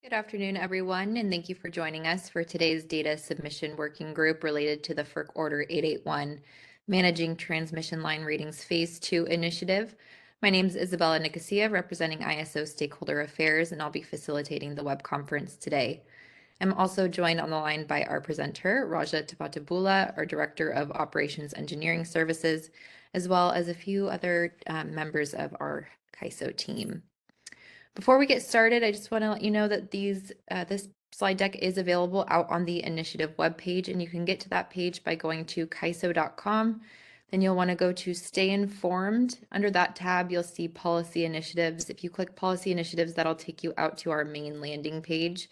Good afternoon, everyone, and thank you for joining us for today's data submission working group related to the FERC Order 881, Managing Transmission Line Ratings Phase 2 initiative. My name is Isabella Nicosia, representing ISO Stakeholder Affairs, and I'll be facilitating the web conference today. I'm also joined on the line by our presenter, Raja Tapatabula, our Director of Operations Engineering Services, as well as a few other members of our CAISO team. Before we get started, I just want to let you know that this slide deck is available out on the initiative webpage, and you can get to that page by going to kaiso.com. Then you'll want to go to Stay Informed. Under that tab, you'll see Policy Initiatives. If you click Policy Initiatives, that'll take you out to our main landing page.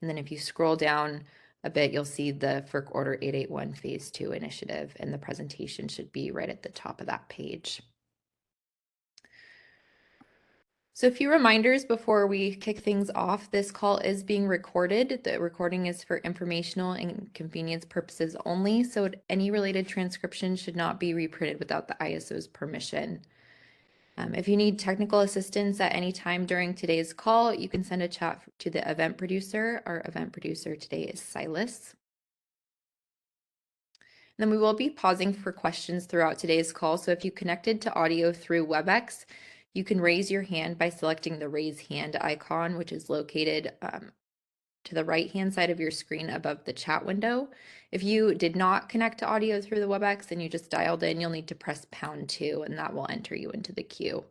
And then if you scroll down a bit, you'll see the FERC Order 881 Phase 2 initiative, and the presentation should be right at the top of that page. So a few reminders before we kick things off. This call is being recorded. The recording is for informational and convenience purposes only, so any related transcription should not be reprinted without the ISO's permission. If you need technical assistance at any time during today's call, you can send a chat to the event producer. Our event producer today is Silas. And then we will be pausing for questions throughout today's call, so if you connected to audio through WebEx, you can raise your hand by selecting the raise hand icon, which is located to the right-hand side of your screen above the chat window. If you did not connect to audio through the WebEx and you just dialed in, you'll need to press #2 and that will enter you into the queue.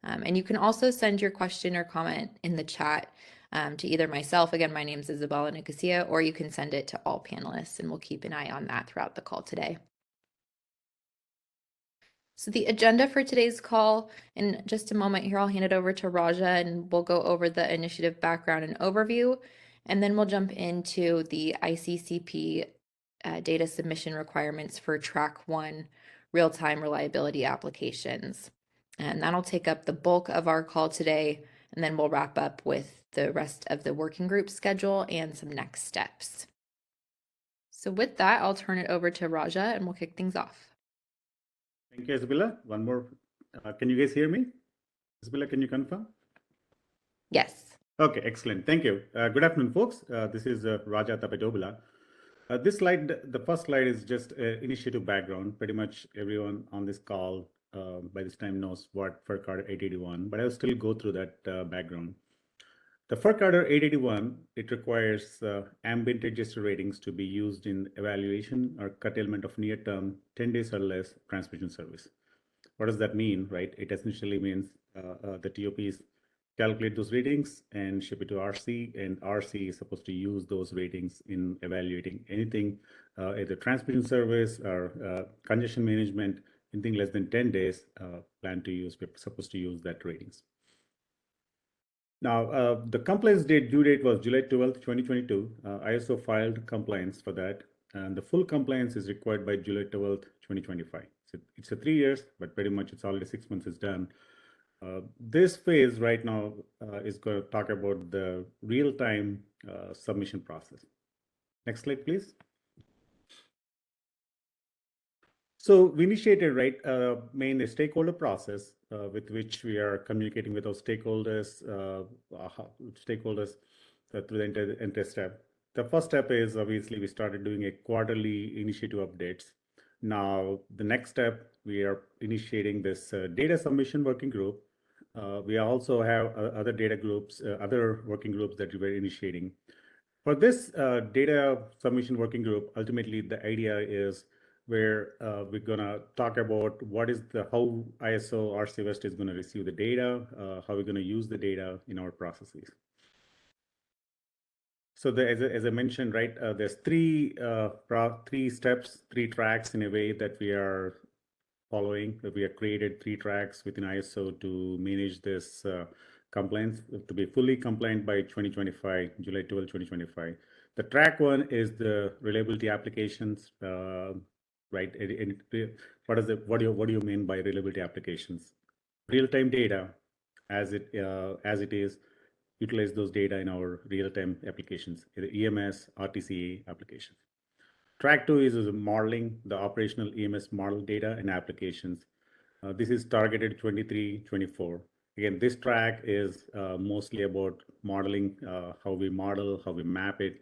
And you can also send your question or comment in the chat to either myself, again, my name is Isabella Nicosia, or you can send it to all panelists, and we'll keep an eye on that throughout the call today. So the agenda for today's call, in just a moment here, I'll hand it over to Raja and we'll go over the initiative background and overview, and then we'll jump into the ICCP data submission requirements for Track 1 real-time reliability applications. And that'll take up the bulk of our call today, and then we'll wrap up with the rest of the working group schedule and some next steps. So with that, I'll turn it over to Raja and we'll kick things off. Thank you, Isabella. One more. Can you guys hear me? Isabella, can you confirm? Yes. Okay, excellent. Thank you. Good afternoon, folks. This is Raja Tapatabula. This slide, the first slide is just initiative background. Pretty much everyone on this call by this time knows what FERC Order 881, but I'll still go through that background. The FERC Order 881, it requires ambient register ratings to be used in evaluation or curtailment of near-term 10 days or less transmission service. What does that mean, right? It essentially means the TOPs calculate those ratings and ship it to RC, and RC is supposed to use those ratings in evaluating anything, either transmission service or congestion management, anything less than 10 days, we're supposed to use that ratings. Now, the compliance due date was July 12th, 2022. ISO filed compliance for that, and the full compliance is required by July 12th, 2025. So it's a 3 years, but pretty much it's already 6 months is done. This phase right now is going to talk about the real-time submission process. Next slide, please. So we initiated, mainly stakeholder process with which we are communicating with our stakeholders through the entire step. The first step is obviously we started doing a quarterly initiative updates. Now, the next step, we are initiating this data submission working group. We also have other data groups, other working groups that we are initiating. For this data submission working group, ultimately the idea is where we're gonna talk about how ISO RC West is gonna receive the data, how we're gonna use the data in our processes. So as I mentioned, right, there's three steps, 3 tracks in a way that we are following. We have created 3 tracks within ISO to manage this compliance, to be fully compliant by 2025, July 12, 2025. The track 1 is the reliability applications, right? What do you mean by reliability applications? Real-time data, as it is, utilize those data in our real-time applications, either EMS, RTCA applications. Track 2 is modeling the operational EMS model data and applications. This is targeted 23, 24. Again, this track is mostly about modeling, how we model, how we map it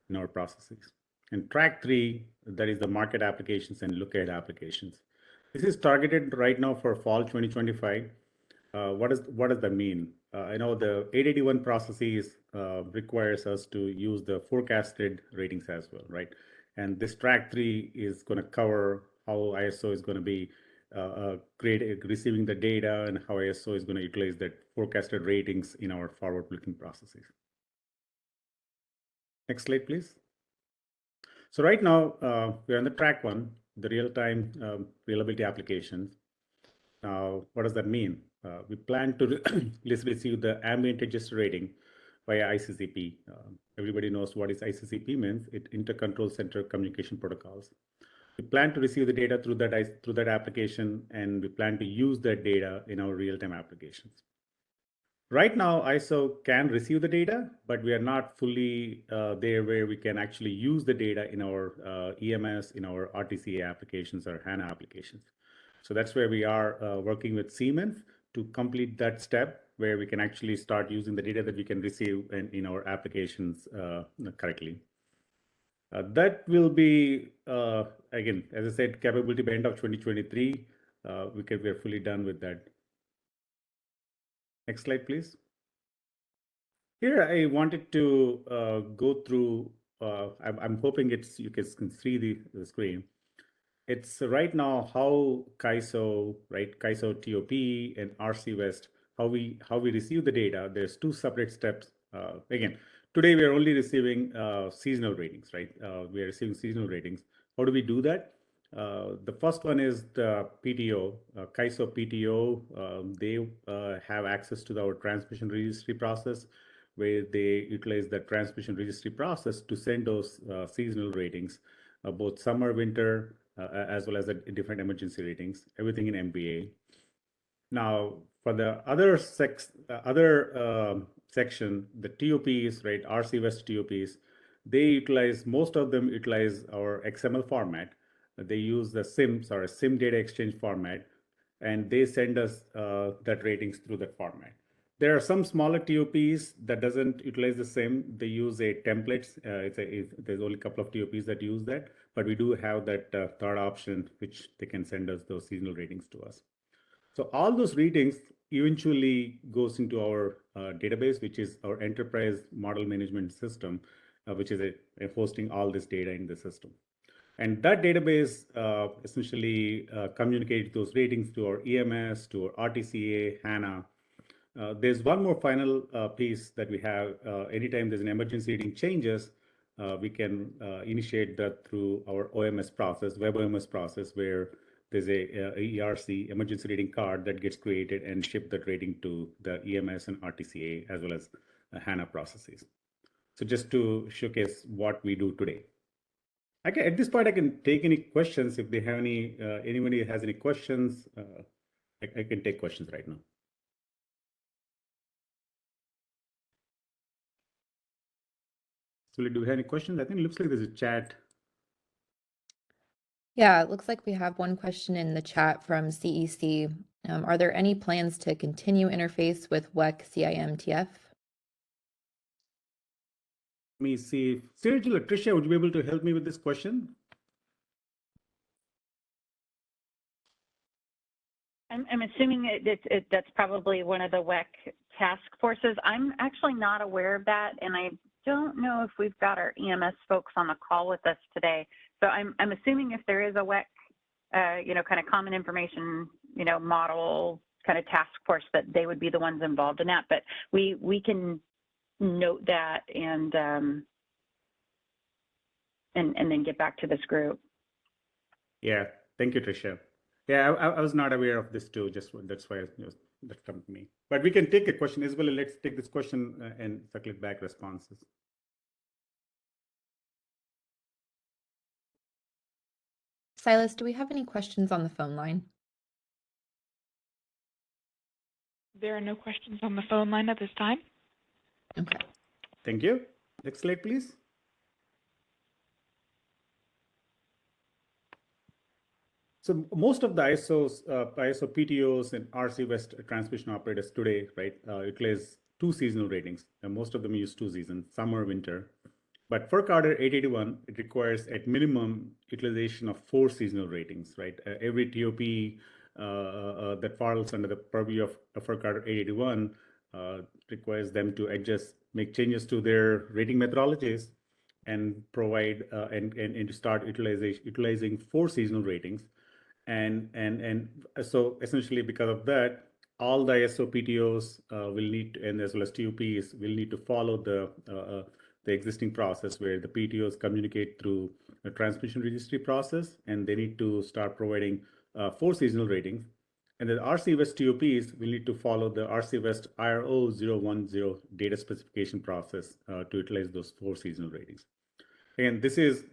in our processes. And track 3, that is the market applications and look-ahead applications. This is targeted right now for fall 2025. What does that mean? I know the 881 processes requires us to use the forecasted ratings as well, right? And this track 3 is going to cover how ISO is going to be receiving the data and how ISO is going to utilize that forecasted ratings in our forward-looking processes. Next slide, please. So right now, we're on the track 1, the real-time reliability applications. Now, what does that mean? We plan to receive the ambient adjusted rating via ICCP. Everybody knows what is ICCP means. It Intercontrol Center Communication Protocols. We plan to receive the data through that application, and we plan to use that data in our real-time applications. Right now, ISO can receive the data, but we are not fully there where we can actually use the data in our EMS, in our RTCA applications or HANA applications. So that's where we are working with Siemens to complete that step where we can actually start using the data that we can receive in our applications correctly. That will be, again, as I said, capability by end of 2023. We are fully done with that. Next slide, please. Here, I wanted to go through, I'm hoping you can see the screen. It's right now how CAISO, right, CAISO TOP and RC West, how we receive the data. There's 2 separate steps. Again, today we are only receiving seasonal ratings, right? We are receiving seasonal ratings. How do we do that? The first one is the PTO, CAISO PTO. They have access to our transmission registry process, where they utilize the transmission registry process to send those seasonal ratings, both summer, winter, as well as the different emergency ratings, everything in MBA. Now, for the other section, the TOPs, right, RC West TOPs, most of them utilize our XML format. They use the SIM data exchange format, and they send us that ratings through that format. There are some smaller TOPs that doesn't utilize the SIM. They use a templates. There's only a couple of TOPs that use that, but we do have that third option, which they can send us those seasonal ratings to us. So all those ratings eventually goes into our database, which is our enterprise model management system, which is hosting all this data in the system. And that database essentially communicates those ratings to our EMS, to our RTCA, HANA. There's one more final piece that we have. Anytime there's an emergency rating changes, we can initiate that through our OMS process, web OMS process, where there's a ERC, emergency rating card, that gets created and shipped that rating to the EMS and RTCA as well as HANA processes. So just to showcase what we do today. Okay, at this point, I can take any questions. If they have anybody has any questions, I can take questions right now. So do we have any questions? I think it looks like there's a chat. Yeah, it looks like we have one question in the chat from CEC. Are there any plans to continue interface with WEC CIMTF? Let me see. Sergio, Tricia, would you be able to help me with this question? I'm assuming that's probably one of the WEC task forces. I'm actually not aware of that, and I don't know if we've got our EMS folks on the call with us today. So I'm assuming if there is a WEC, kind of common information, model kind of task force, that they would be the ones involved in that. But we can note that and then get back to this group. Yeah, thank you, Tricia. Yeah, I was not aware of this too. That's why that come to me. But we can take a question as well. Let's take this question and circle back responses. Silas, do we have any questions on the phone line? There are no questions on the phone line at this time. Okay. Thank you. Next slide, please. So most of the ISO PTOs and RC West transmission operators today, right, utilize two seasonal ratings. And most of them use two seasons, summer, winter. But FERC Order 881, it requires at minimum utilization of four seasonal ratings, right? Every TOP that falls under the purview of FERC Order 881 requires them to adjust, make changes to their rating methodologies and provide and to start utilizing four seasonal ratings. And so essentially because of that, all the ISO PTOs will need to, and as well as TOPs will need to follow the existing process where the PTOs communicate through a transmission registry process, and they need to start providing four seasonal ratings. And the RC West TOPs will need to follow the RC West IRO 010 data specification process to utilize those four seasonal ratings. Again, this is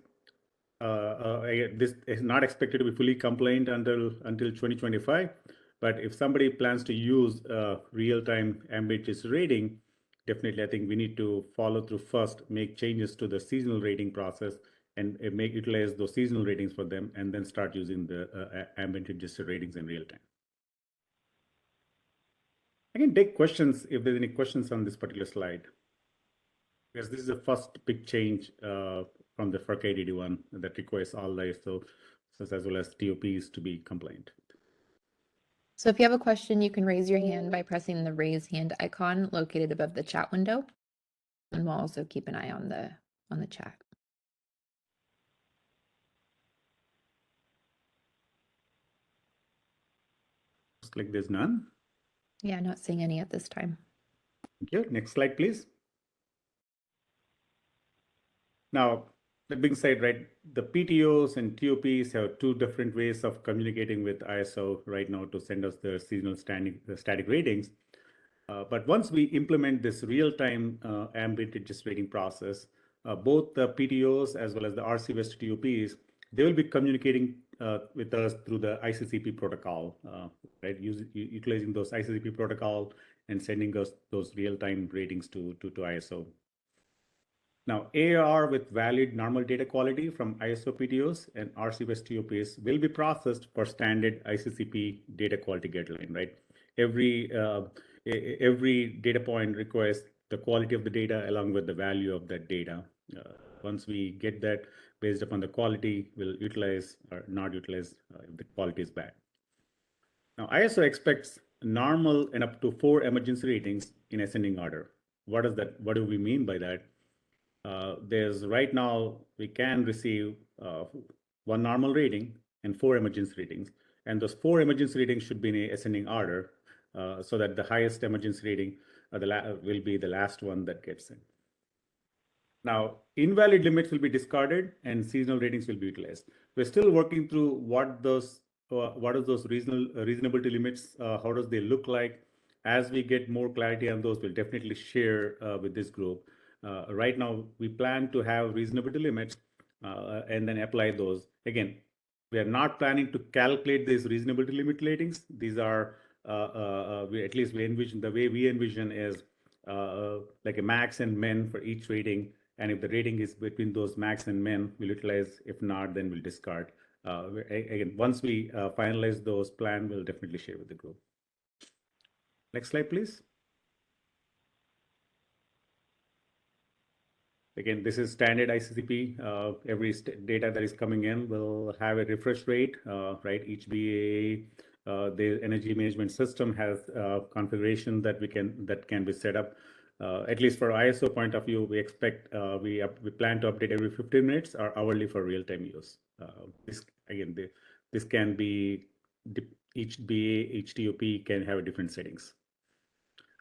this is not expected to be fully compliant until 2025. But if somebody plans to use real-time ambient gist rating, definitely I think we need to follow through first, make changes to the seasonal rating process and utilize those seasonal ratings for them, and then start using the ambient gist ratings in real time. I can take questions if there's any questions on this particular slide, because this is the first big change from the FERC 881 that requires all the ISO as well as TOPs to be compliant. So if you have a question, you can raise your hand by pressing the raise hand icon located above the chat window. And we'll also keep an eye on the chat. Looks like there's none. Yeah, not seeing any at this time. Thank you. Next slide, please. Now, that being said, right, the PTOs and TOPs have two different ways of communicating with ISO right now to send us the seasonal static ratings. But once we implement this real-time ambient gist rating process, both the PTOs as well as the RC West TOPs, they will be communicating with us through the ICCP protocol, right? Utilizing those ICCP protocol and sending us those real-time ratings to ISO. Now, AR with valid normal data quality from ISO PTOs and RC West TOPs will be processed for standard ICCP data quality guideline, right? Every data point requires the quality of the data along with the value of that data. Once we get that based upon the quality, we'll utilize or not utilize if the quality is bad. Now, ISO expects normal and up to 4 emergency ratings in ascending order. What do we mean by that? There's right now, we can receive 1 normal rating and 4 emergency ratings. And those 4 emergency ratings should be in a ascending order so that the highest emergency rating will be the last one that gets in. Now, invalid limits will be discarded and seasonal ratings will be utilized. We're still working through what are those reasonability limits, how does they look like. As we get more clarity on those, we'll definitely share with this group. Right now, we plan to have reasonability limits and then apply those. Again, we are not planning to calculate these reasonability limit ratings. These are, at least we envision, the way we envision is like a max and min for each rating. And if the rating is between those max and min, we'll utilize. If not, then we'll discard. Again, once we finalize those plans, we'll definitely share with the group. Next slide, please. Again, this is standard ICCP. Every data that is coming in will have a refresh rate, right? Each BAA, the energy management system has configuration that can be set up. At least for ISO point of view, we expect we plan to update every 15 minutes or hourly for real-time use. This can be each BA, each TOP can have different settings.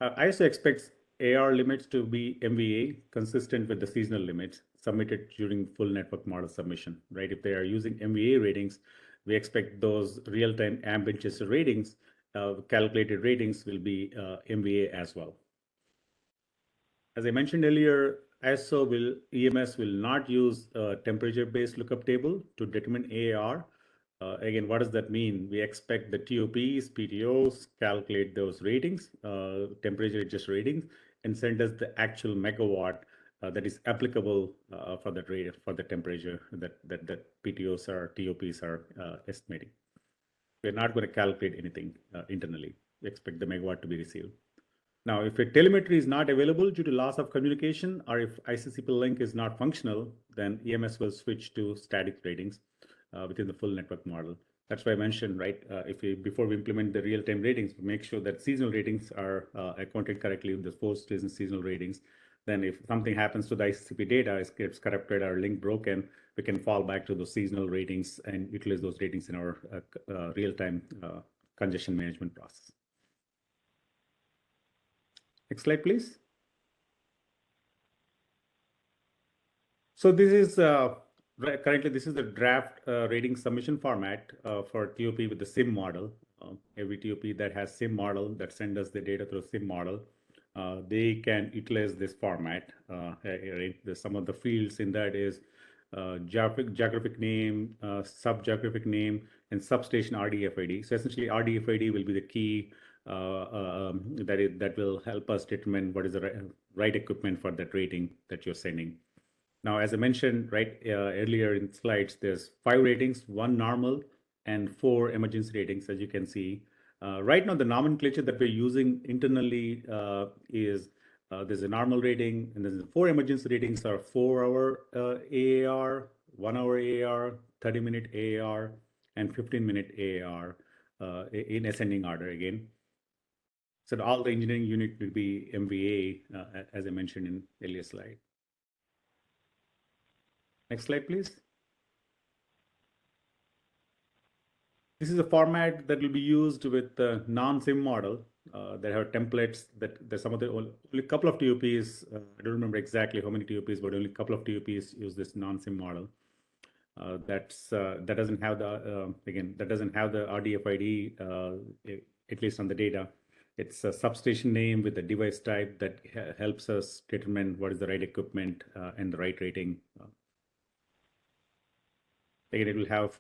ISO expects AR limits to be MVA, consistent with the seasonal limits submitted during full network model submission, right? If they are using MVA ratings, we expect those real-time ambient gist ratings, calculated ratings will be MVA as well. As I mentioned earlier, EMS will not use a temperature-based lookup table to determine AR. Again, what does that mean? We expect the TOPs, PTOs calculate those ratings, temperature adjust ratings, and send us the actual megawatt that is applicable for that rate, for the temperature that PTOs or TOPs are estimating. We're not going to calculate anything internally. We expect the megawatt to be received. Now, if a telemetry is not available due to loss of communication, or if ICCP link is not functional, then EMS will switch to static ratings within the full network model. That's why I mentioned, right, before we implement the real-time ratings, we make sure that seasonal ratings are accounted correctly with the post-season seasonal ratings. Then if something happens to the ICCP data, it gets corrupted or link broken, we can fall back to those seasonal ratings and utilize those ratings in our real-time congestion management process. Next slide, please. So this is currently this is the draft rating submission format for TOP with the SIM model. Every TOP that has SIM model that sends us the data through SIM model, they can utilize this format. Some of the fields in that is geographic name, sub-geographic name, and substation RDFID. So essentially, RDFID will be the key that will help us determine what is the right equipment for that rating that you're sending. Now, as I mentioned earlier in slides, there's 5 ratings, 1 normal and 4 emergency ratings, as you can see. Right now, the nomenclature that we're using internally is there's a normal rating, and there's 4 emergency ratings are 4-hour AAR, 1-hour AAR, 30-minute AAR, and 15-minute AAR in ascending order again. So all the engineering unit will be MVA, as I mentioned in earlier slide. Next slide, please. This is a format that will be used with the non-SIM model that have templates that some of the only a couple of TOPs, I don't remember exactly how many TOPs, but only a couple of TOPs use this non-SIM model. That doesn't have the that doesn't have the RDFID, at least on the data. It's a substation name with a device type that helps us determine what is the right equipment and the right rating. Again, it will have,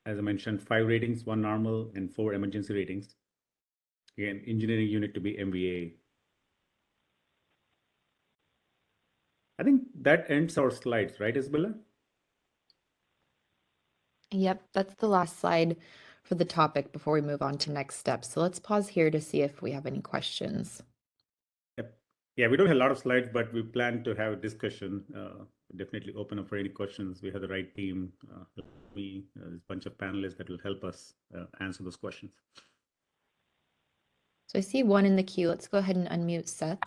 as I mentioned, 5 ratings, 1 normal and 4 emergency ratings. Again, engineering unit to be MVA. I think that ends our slides, right, Isabella? Yep, that's the last slide for the topic before we move on to next steps. So let's pause here to see if we have any questions. Yep. Yeah, we don't have a lot of slides, but we plan to have a discussion. Definitely open up for any questions. We have the right team. There's a bunch of panelists that will help us answer those questions. So I see one in the queue. Let's go ahead and unmute Seth.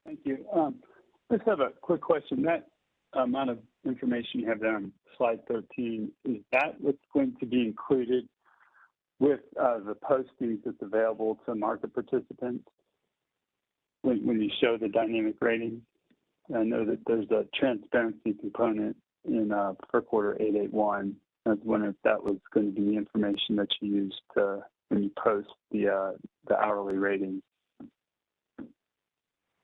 Thank you. Let's have a quick question. That amount of information you have there on slide 13, is that what's going to be included with the postings that's available to market participants when you show the dynamic rating? I know that there's a transparency component in FERC Order 881. I was wondering if that was going to be the information that you use when you post the hourly ratings.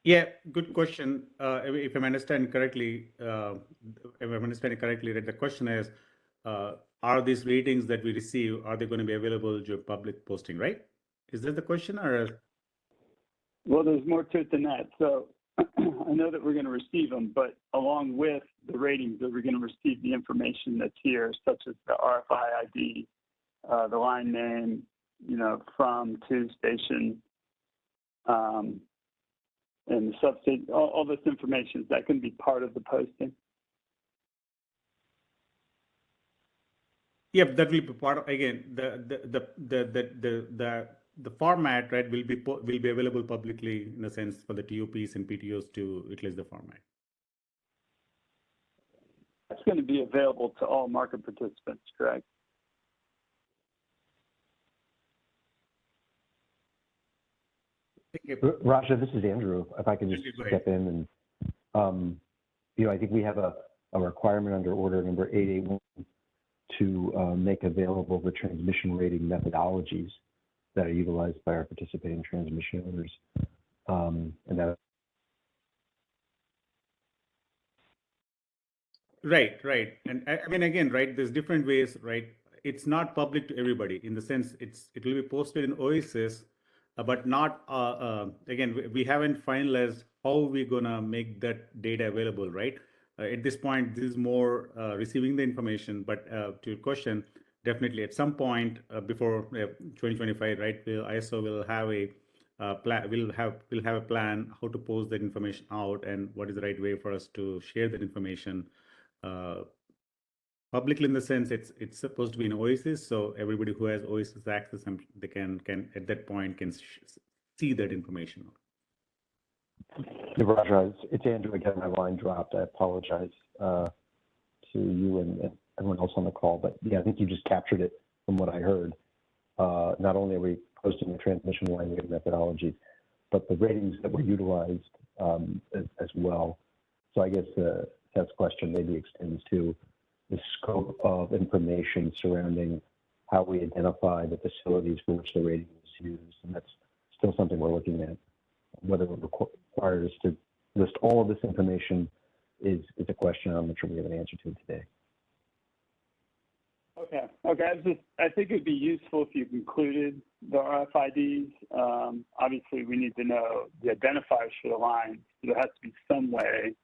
Yeah, good question. If I'm understanding correctly, that the question is, are these ratings that we receive, are they going to be available to public posting, right? Is that the question, or? Well, there's more to it than that. So I know that we're going to receive them, but along with the ratings, that we're going to receive the information that's here, such as the RFI ID, the line name, from, to, station, and the substation, all this information, is that going to be part of the posting? Yep, that will be part of, again, the format, right, will be available publicly, in a sense, for the TOPs and PTOs to utilize the format. That's going to be available to all market participants, correct? Raja, this is Andrew. If I can just step in, and I think we have a requirement under Order Number 881 to make available the transmission rating methodologies that are utilized by our participating transmission owners, and that. Right. And I mean, again, right, there's different ways, right? It's not public to everybody in the sense it will be posted in Oasis, but not, again, we haven't finalized how we're gonna make that data available, right? At this point, this is more receiving the information, but to your question, definitely at some point before 2025, right, ISO will have a plan. We'll have a plan how to post that information out and what is the right way for us to share that information publicly, in the sense it's supposed to be an Oasis, so everybody who has Oasis access, they can at that point can see that information. Raja, it's Andrew again. My line dropped. I apologize to you and everyone else on the call, but yeah, I think you just captured it from what I heard. Not only are we posting the transmission line rating methodology, but the ratings that were utilized as well. So I guess Seth's question maybe extends to the scope of information surrounding how we identify the facilities for which the rating is used, and that's still something we're looking at. Whether it requires us to list all of this information is a question I'm not sure we have an answer to today. Okay. I think it'd be useful if you included the RFIDs. Obviously, we need to know the identifiers for the line. There has to be some way,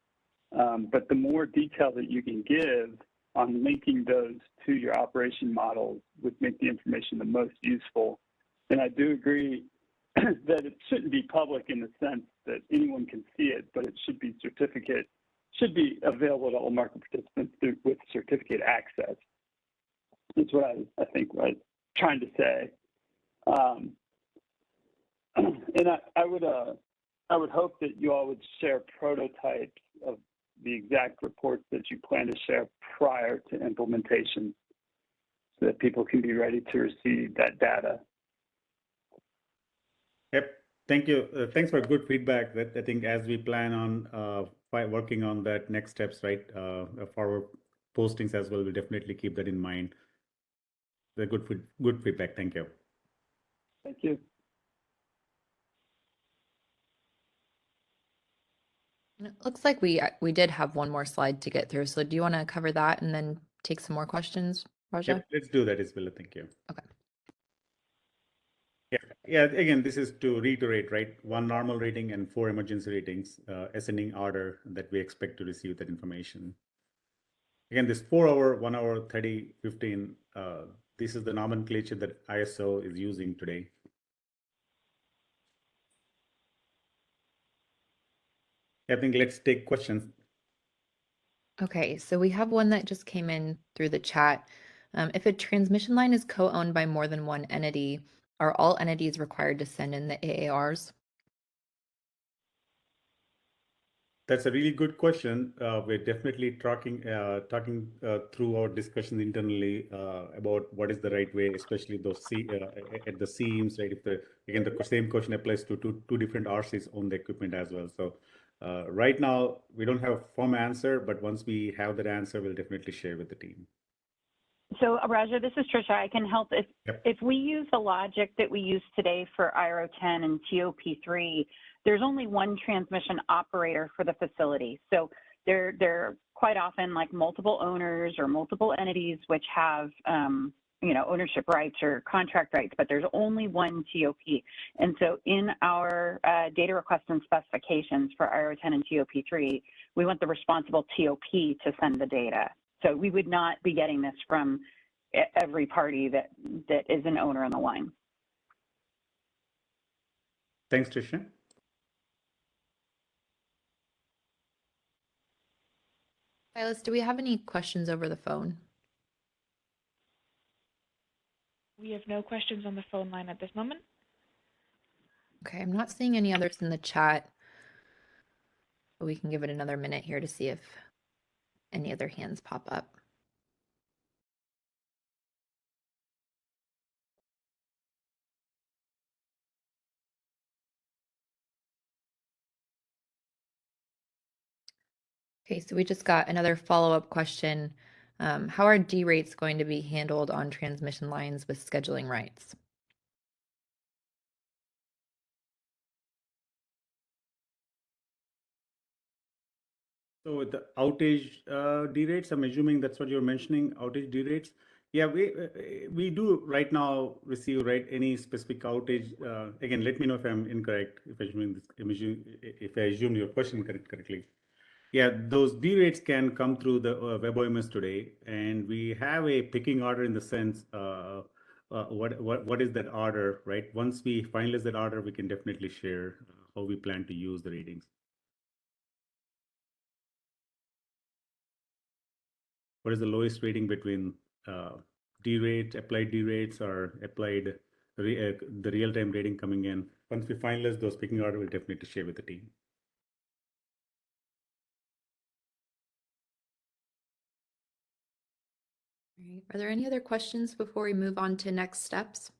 but the more detail that you can give on linking those to your operation models would make the information the most useful. And I do agree that it shouldn't be public in the sense that anyone can see it, but it should be available to all market participants with certificate access. That's what I think I'm trying to say. And I would hope that you all would share prototypes of the exact reports that you plan to share prior to implementation so that people can be ready to receive that data. Yep. Thank you. Thanks for good feedback. That I think as we plan on working on that next steps, right, for our postings as well, we'll definitely keep that in mind. The good feedback. Thank you. Thank you. It looks like we did have one more slide to get through. So do you want to cover that and then take some more questions, Raja? Yep, let's do that, Isabella. Thank you. Okay. Yeah. Again, this is to reiterate, right? 1 normal rating and 4 emergency ratings, ascending order that we expect to receive that information. Again, this 4 hour, 1 hour, 30, 15, this is the nomenclature that ISO is using today. I think let's take questions. Okay, so we have one that just came in through the chat. If a transmission line is co-owned by more than one entity, are all entities required to send in the AARs? That's a really good question. We're definitely talking through our discussions internally about what is the right way, especially those at the seams, right? If the same question applies to two different RCs on the equipment as well. So right now we don't have a firm answer, but once we have that answer, we'll definitely share with the team. So Raja, this is Trisha. I can help. If we use the logic that we use today for IRO 10 and TOP3, there's only one transmission operator for the facility. So they're quite often like multiple owners or multiple entities which have ownership rights or contract rights, but there's only one TOP. And so in our data request and specifications for IRO 10 and TOP3, we want the responsible TOP to send the data. So we would not be getting this from every party that is an owner on the line. Thanks, Trisha. Silas, do we have any questions over the phone? We have no questions on the phone line at this moment. Okay, I'm not seeing any others in the chat, but we can give it another minute here to see if any other hands pop up. Okay, so we just got another follow-up question. How are D rates going to be handled on transmission lines with scheduling rights? So with the outage D rates, I'm assuming that's what you're mentioning, outage D rates. Yeah, we do right now receive any specific outage. Again, let me know if I'm incorrect, if I assume your question correctly. Yeah, those D rates can come through the WebOMS today, and we have a picking order in the sense what is that order, right? Once we finalize that order, we can definitely share how we plan to use the ratings. What is the lowest rating between D rate, applied D rates, or applied the real-time rating coming in? Once we finalize those picking order, we'll definitely share with the team. All right. Are there any other questions before we move on to next steps?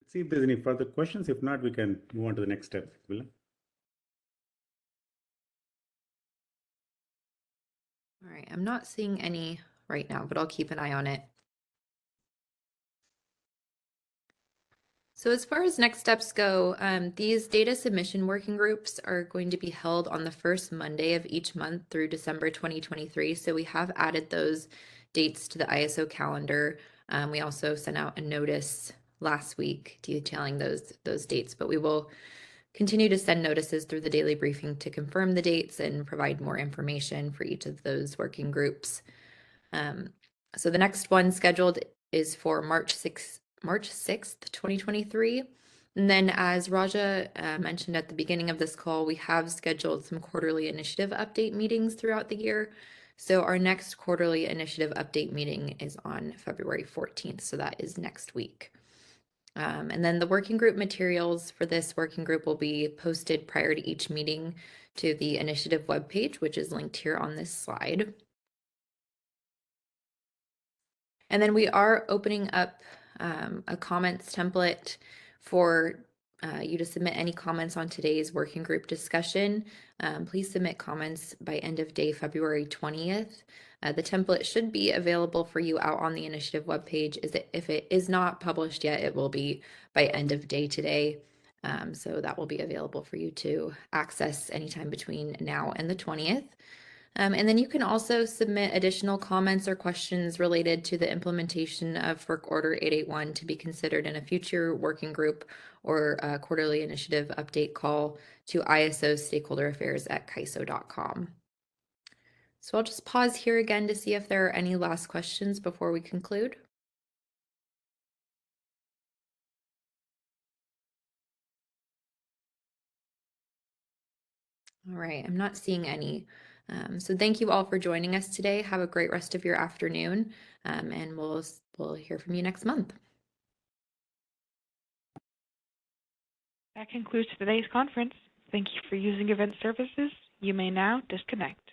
Let's see if there's any further questions. If not, we can move on to the next step. Will? All right, I'm not seeing any right now, but I'll keep an eye on it. So as far as next steps go, these data submission working groups are going to be held on the first Monday of each month through December 2023. So we have added those dates to the ISO calendar. We also sent out a notice last week detailing those dates, but we will continue to send notices through the daily briefing to confirm the dates and provide more information for each of those working groups. So the next one scheduled is for March 6th, 2023. And then as Raja mentioned at the beginning of this call, we have scheduled some quarterly initiative update meetings throughout the year. So our next quarterly initiative update meeting is on February 14th. So that is next week. And then the working group materials for this working group will be posted prior to each meeting to the initiative webpage, which is linked here on this slide. And then we are opening up a comments template for you to submit any comments on today's working group discussion. Please submit comments by end of day February 20th. The template should be available for you out on the initiative webpage. If it is not published yet, it will be by end of day today. So that will be available for you to access anytime between now and the 20th. And then you can also submit additional comments or questions related to the implementation of FERC Order 881 to be considered in a future working group or quarterly initiative update call to ISO stakeholderaffairs@CAISO.com. So I'll just pause here again to see if there are any last questions before we conclude. All right, I'm not seeing any. So thank you all for joining us today. Have a great rest of your afternoon, and we'll hear from you next month. That concludes today's conference. Thank you for using Event Services. You may now disconnect.